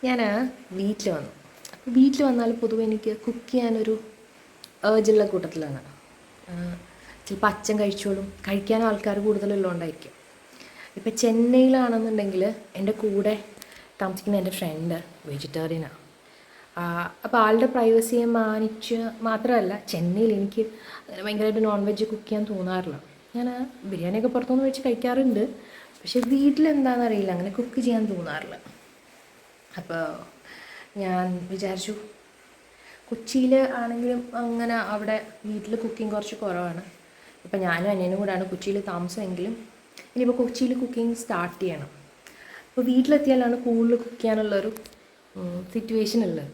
ഞാൻ വീട്ടിൽ വന്നു. അപ്പോൾ വീട്ടിൽ വന്നാൽ പൊതുവെ എനിക്ക് കുക്ക് ചെയ്യാനൊരു ഏർജുള്ള കൂട്ടത്തിലാണ്. ചിലപ്പോൾ അച്ഛൻ കഴിച്ചോളും, കഴിക്കാൻ ആൾക്കാർ കൂടുതലുള്ളതുകൊണ്ടായിരിക്കും. ഇപ്പം ചെന്നൈയിലാണെന്നുണ്ടെങ്കിൽ എൻ്റെ കൂടെ താമസിക്കുന്ന എൻ്റെ ഫ്രണ്ട് വെജിറ്റേറിയനാണ്. അപ്പോൾ ആളുടെ പ്രൈവസിയെ മാനിച്ച് മാത്രമല്ല, ചെന്നൈയിൽ എനിക്ക് ഭയങ്കരമായിട്ട് നോൺ വെജ് കുക്ക് ചെയ്യാൻ തോന്നാറില്ല. ഞാൻ ബിരിയാണിയൊക്കെ പുറത്തുനിന്ന് വെച്ച് കഴിക്കാറുണ്ട്, പക്ഷേ വീട്ടിലെന്താണെന്നറിയില്ല, അങ്ങനെ കുക്ക് ചെയ്യാൻ തോന്നാറില്ല. അപ്പോൾ ഞാൻ വിചാരിച്ചു, കൊച്ചിയിൽ ആണെങ്കിലും അങ്ങനെ അവിടെ വീട്ടിൽ കുക്കിംഗ് കുറച്ച് കുറവാണ്. ഇപ്പം ഞാനും അനിയനും കൂടെയാണ് കൊച്ചിയിൽ താമസമെങ്കിലും ഇനിയിപ്പോൾ കൊച്ചിയിൽ കുക്കിംഗ് സ്റ്റാർട്ട് ചെയ്യണം. അപ്പോൾ വീട്ടിലെത്തിയാലാണ് കൂടുതൽ കുക്ക് ചെയ്യാനുള്ളൊരു സിറ്റുവേഷൻ ഉള്ളത്.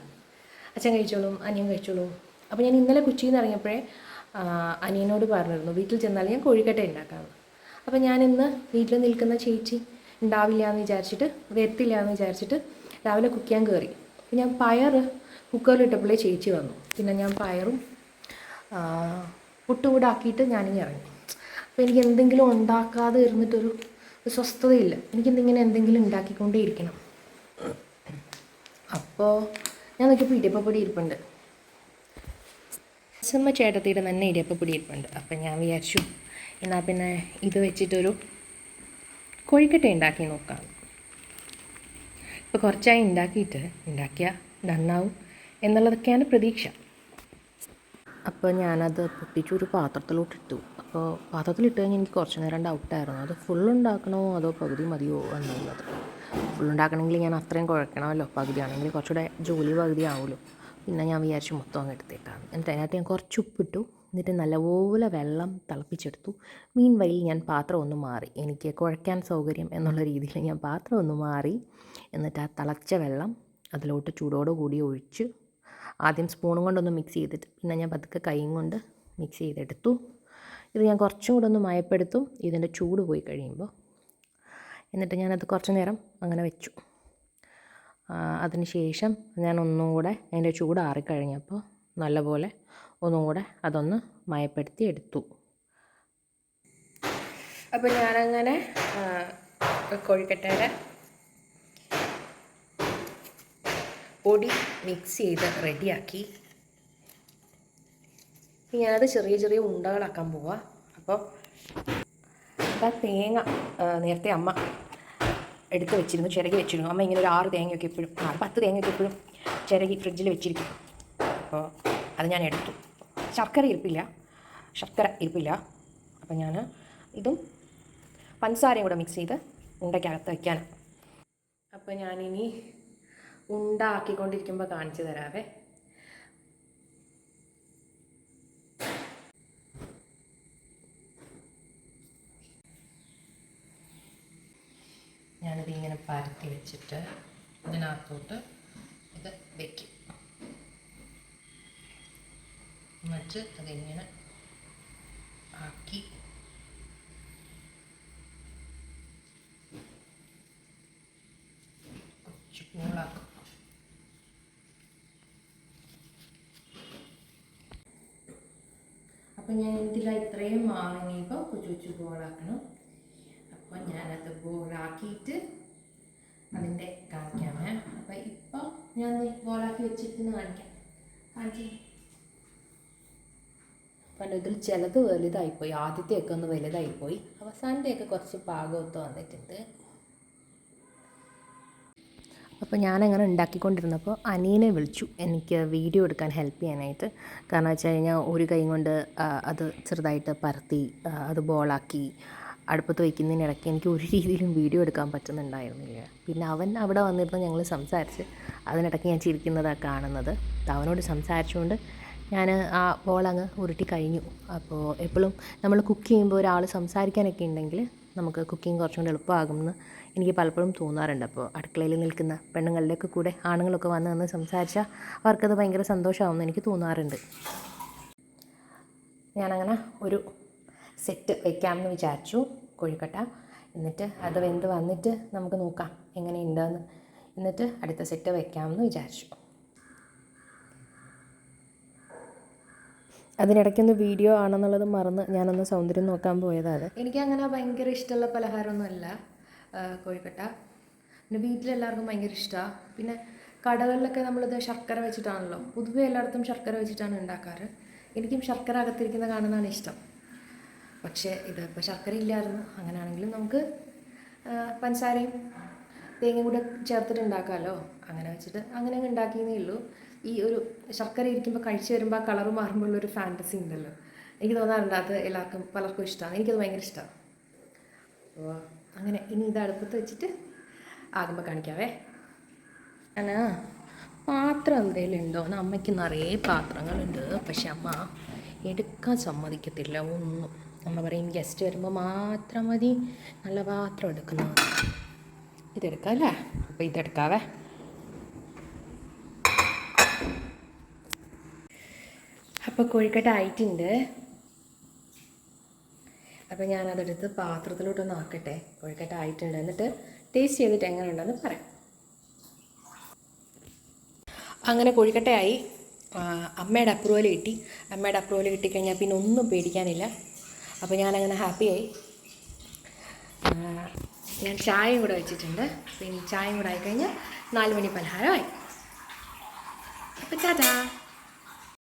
അച്ഛൻ കഴിച്ചോളും, അനിയൻ കഴിച്ചോളും. അപ്പോൾ ഞാൻ ഇന്നലെ കൊച്ചിയിൽ നിന്ന് ഇറങ്ങിയപ്പോഴേ അനിയനോട് പറഞ്ഞിരുന്നു വീട്ടിൽ ചെന്നാൽ ഞാൻ കോഴിക്കട്ട ഉണ്ടാക്കാമെന്ന്. അപ്പോൾ ഞാൻ ഇന്ന് വീട്ടിൽ നിൽക്കുന്ന ചേച്ചി ഉണ്ടാവില്ല എന്ന് വിചാരിച്ചിട്ട്, വരത്തില്ല എന്ന് വിചാരിച്ചിട്ട് രാവിലെ കുക്ക് ചെയ്യാൻ കയറി. അപ്പോൾ ഞാൻ പയർ കുക്കറിലിട്ടപ്പോഴേ ചേച്ചി വന്നു. പിന്നെ ഞാൻ പയറും പുട്ടും കൂടെ ആക്കിയിട്ട് ഞാനിങ്ങനെ ഇറങ്ങി. അപ്പോൾ എനിക്ക് എന്തെങ്കിലും ഉണ്ടാക്കാതെ ഇരുന്നിട്ടൊരു സ്വസ്ഥതയില്ല. എനിക്കിന്നിങ്ങനെ എന്തെങ്കിലും ഉണ്ടാക്കിക്കൊണ്ടേ ഇരിക്കണം. അപ്പോൾ ഞാൻ നോക്കിയപ്പോൾ ഇടിയപ്പപ്പൊടി ഇരിപ്പുണ്ട്. അച്ഛമ്മ ചേട്ടത്തിയുടെ തന്നെ ഇടിയപ്പപ്പൊടി ഇരിപ്പുണ്ട്. അപ്പം ഞാൻ വിചാരിച്ചു എന്നാൽ പിന്നെ ഇത് വെച്ചിട്ടൊരു കോഴിക്കട്ട ഉണ്ടാക്കി നോക്കാം. ഇപ്പോൾ കുറച്ചായി ഉണ്ടാക്കിയാൽ നന്നാവും എന്നുള്ളതൊക്കെയാണ് പ്രതീക്ഷ. അപ്പോൾ ഞാനത് പൊട്ടിച്ചൊരു പാത്രത്തിലോട്ടിട്ടു. അപ്പോൾ പാത്രത്തിലിട്ട് കഴിഞ്ഞാൽ എനിക്ക് കുറച്ച് നേരം ഡൗട്ടായിരുന്നു, അത് ഫുള്ളുണ്ടാക്കണോ അതോ പകുതി മതിയോ എന്നുള്ളത്. ഫുള്ളുണ്ടാക്കണമെങ്കിൽ ഞാൻ അത്രയും കുഴക്കണമല്ലോ, പകുതിയാണെങ്കിൽ കുറച്ചുകൂടെ ജോലി പകുതി ആവുമല്ലോ. പിന്നെ ഞാൻ വിചാരിച്ചു മൊത്തം അങ്ങ് എടുത്തേക്കാം. എന്നിട്ട് അതിനകത്ത് ഞാൻ കുറച്ച് ഉപ്പിട്ടു. എന്നിട്ട് നല്ലപോലെ വെള്ളം തിളപ്പിച്ചെടുത്തു. മീൻ വഴി ഞാൻ പാത്രം ഒന്ന് മാറി, എനിക്ക് കുഴയ്ക്കാൻ സൗകര്യം എന്നുള്ള രീതിയിൽ ഞാൻ പാത്രം ഒന്ന് മാറി. എന്നിട്ട് ആ തിളച്ച വെള്ളം അതിലോട്ട് ചൂടോടുകൂടി ഒഴിച്ച് ആദ്യം സ്പൂണും കൊണ്ടൊന്ന് മിക്സ് ചെയ്തിട്ട് പിന്നെ ഞാൻ പതുക്കെ കൈയും കൊണ്ട് മിക്സ് ചെയ്തെടുത്തു. ഇത് ഞാൻ കുറച്ചും കൂടെ ഒന്ന് മയപ്പെടുത്തും ഇതിൻ്റെ ചൂട് പോയി കഴിയുമ്പോൾ. എന്നിട്ട് ഞാനത് കുറച്ച് നേരം അങ്ങനെ വെച്ചു. അതിന് ശേഷം ഞാൻ ഒന്നും കൂടെ അതിൻ്റെ ചൂട് ആറിക്കഴിഞ്ഞപ്പോൾ നല്ലപോലെ ഒന്നും കൂടെ അതൊന്ന് മയപ്പെടുത്തി എടുത്തു. അപ്പോൾ ഞാനങ്ങനെ കോഴിക്കട്ടയുടെ പൊടി മിക്സ് ചെയ്ത് റെഡിയാക്കി. ഞാനത് ചെറിയ ചെറിയ ഉണ്ടകളാക്കാൻ പോവാം. അപ്പോൾ ആ തേങ്ങ നേരത്തെ അമ്മ എടുത്ത് വെച്ചിരുന്നു, ചിരകി വെച്ചിരുന്നു. അമ്മ ഇങ്ങനെ ഒരു 6 തേങ്ങയൊക്കെ എപ്പോഴും 10 തേങ്ങയൊക്കെ എപ്പോഴും ചിരകി ഫ്രിഡ്ജിൽ വെച്ചിരിക്കും. അപ്പോൾ അത് ഞാൻ എടുത്തു. ശർക്കര ഇരിപ്പില്ല. അപ്പോൾ ഞാൻ ഇതും പഞ്ചസാരയും കൂടെ മിക്സ് ചെയ്ത് ഉണ്ടയ്ക്കകത്ത് വയ്ക്കാനാണ്. അപ്പോൾ ഞാനിനി ഉണ്ടാക്കിക്കൊണ്ടിരിക്കുമ്പോൾ കാണിച്ചു തരാവേ. ഞാനിത് ഇങ്ങനെ പരത്തി വെച്ചിട്ട് ഇതിനകത്തോട്ട് ഇത് വയ്ക്കും. എന്നിട്ട് അതിങ്ങനെ ആക്കി കുറച്ച് കൂളാക്കും. അപ്പം ഞാൻ ഇതിലാണ് ഇത്രയും മാവിനിപ്പോൾ കൊച്ചു ബോളാക്കണം. അപ്പോൾ ഞാനത് ബോളാക്കിയിട്ട് അതിൻ്റെ കാണിക്കാമേ. അപ്പം ഇപ്പം ഞാൻ ബോളാക്കി വെച്ചിട്ട് കാണിച്ചു. കാരണം ഇതിൽ ചിലത് വലുതായിപ്പോയി, ആദ്യത്തെയൊക്കെ ഒന്ന് വലുതായിപ്പോയി, അവസാനത്തെയൊക്കെ കുറച്ച് പാകമൊത്ത് വന്നിട്ടുണ്ട്. അപ്പോൾ ഞാനങ്ങനെ ഉണ്ടാക്കിക്കൊണ്ടിരുന്നപ്പോൾ അനിയനെ വിളിച്ചു എനിക്ക് വീഡിയോ എടുക്കാൻ ഹെൽപ്പ് ചെയ്യാനായിട്ട്. കാരണം വെച്ച് കഴിഞ്ഞാൽ ഒരു കൈ കൊണ്ട് അത് ചെറുതായിട്ട് പരത്തി അത് ബോളാക്കി അടുപ്പത്ത് വയ്ക്കുന്നതിനിടയ്ക്ക് എനിക്ക് ഒരു രീതിയിലും വീഡിയോ എടുക്കാൻ പറ്റുന്നുണ്ടായിരുന്നില്ല. പിന്നെ അവൻ അവിടെ വന്നിരുന്ന് ഞങ്ങൾ സംസാരിച്ച്, അതിനിടയ്ക്ക് ഞാൻ ചിരിക്കുന്നതാണ് കാണുന്നത്. അവനോട് സംസാരിച്ചുകൊണ്ട് ഞാൻ ആ ബോളങ്ങ് ഉരുട്ടി കഴിഞ്ഞു. അപ്പോൾ എപ്പോഴും നമ്മൾ കുക്ക് ചെയ്യുമ്പോൾ ഒരാൾ സംസാരിക്കാനൊക്കെ ഉണ്ടെങ്കിൽ നമുക്ക് കുക്കിംഗ് കുറച്ചും കൂടി എളുപ്പമാകുമെന്ന് എനിക്ക് പലപ്പോഴും തോന്നാറുണ്ട്. അപ്പോൾ അടുക്കളയിൽ നിൽക്കുന്ന പെണ്ണുങ്ങളുടെയൊക്കെ കൂടെ ആണുങ്ങളൊക്കെ വന്ന് സംസാരിച്ചാൽ അവർക്കത് ഭയങ്കര സന്തോഷമാകുമെന്ന് എനിക്ക് തോന്നാറുണ്ട്. ഞാനങ്ങനെ ഒരു സെറ്റ് വയ്ക്കാമെന്ന് വിചാരിച്ചു കോഴിക്കട്ട. എന്നിട്ട് അത് വെന്ത് വന്നിട്ട് നമുക്ക് നോക്കാം എങ്ങനെയുണ്ടെന്ന്. എന്നിട്ട് അടുത്ത സെറ്റ് വയ്ക്കാമെന്ന് വിചാരിച്ചു. അതിനിടയ്ക്കൊന്ന് വീഡിയോ ആണെന്നുള്ളത് മറന്ന് ഞാനൊന്ന് സൗന്ദര്യം നോക്കാൻ പോയതാണ്. എനിക്കങ്ങനെ ഭയങ്കര ഇഷ്ടമുള്ള പലഹാരമൊന്നുമല്ല കോഴിക്കട്ട. പിന്നെ വീട്ടിലെല്ലാവർക്കും ഭയങ്കര ഇഷ്ടമാണ്. പിന്നെ കടകളിലൊക്കെ നമ്മളിത് ശർക്കര വെച്ചിട്ടാണല്ലോ, പൊതുവെ എല്ലായിടത്തും ശർക്കര വെച്ചിട്ടാണ് ഉണ്ടാക്കാറ്. എനിക്കും ശർക്കര അകത്തിരിക്കുന്ന കാണുന്നതാണ് ഇഷ്ടം. പക്ഷേ ഇതിപ്പോൾ ശർക്കര ഇല്ലായിരുന്നു. അങ്ങനെയാണെങ്കിലും നമുക്ക് പഞ്ചസാരയും തേങ്ങയും കൂടെ ചേർത്തിട്ട് ഉണ്ടാക്കാമല്ലോ. അങ്ങനെ വെച്ചിട്ട് അങ്ങനെ ഉണ്ടാക്കിയതേ ഉള്ളൂ. ഈ ഒരു ശർക്കര ഇരിക്കുമ്പോൾ കഴിച്ച് വരുമ്പോൾ ആ കളറ് മാറുമ്പോഴുള്ളൊരു ഫാൻറ്റസി ഉണ്ടല്ലോ, എനിക്ക് തോന്നാറുണ്ട് അത് എല്ലാവർക്കും പലർക്കും ഇഷ്ടമാണ്. എനിക്കത് ഭയങ്കര ഇഷ്ടമാണ്. അപ്പോൾ അങ്ങനെ ഇനി ഇത് അടുപ്പത്ത് വെച്ചിട്ട് ആകുമ്പോൾ കാണിക്കാവേ. ഞാൻ പാത്രം എന്തെങ്കിലും ഉണ്ടോ എന്ന് അമ്മയ്ക്ക് നിറയെ പാത്രങ്ങളുണ്ട്. പക്ഷെ അമ്മ എടുക്കാൻ സമ്മതിക്കത്തില്ല ഒന്നും. അമ്മ പറയും ഗസ്റ്റ് വരുമ്പോൾ മാത്രം മതി നല്ല പാത്രം എടുക്കുന്നത്. ഇതെടുക്കാം അല്ലേ? അപ്പോൾ ഇതെടുക്കാവേ. അപ്പോൾ കോഴിക്കട്ട ആയിട്ടുണ്ട്. അപ്പോൾ ഞാനതെടുത്ത് പാത്രത്തിലോട്ടൊന്ന് ആക്കട്ടെ. കോഴിക്കട്ട ആയിട്ടുണ്ട്. എന്നിട്ട് ടേസ്റ്റ് ചെയ്തിട്ട് എങ്ങനെ ഉണ്ടെന്ന് പറയാം. അങ്ങനെ കോഴിക്കട്ടയായി. അമ്മയുടെ അപ്രൂവൽ കിട്ടി. അമ്മയുടെ അപ്രൂവൽ കിട്ടിക്കഴിഞ്ഞാൽ പിന്നെ ഒന്നും പേടിക്കാനില്ല. അപ്പോൾ ഞാനങ്ങനെ ഹാപ്പിയായി. ഞാൻ ചായയും കൂടെ വെച്ചിട്ടുണ്ട്. പിന്നെ ചായയും കൂടെ ആയിക്കഴിഞ്ഞാൽ 4 മണി പലഹാരമായി. അപ്പോൾ ടാറ്റാ.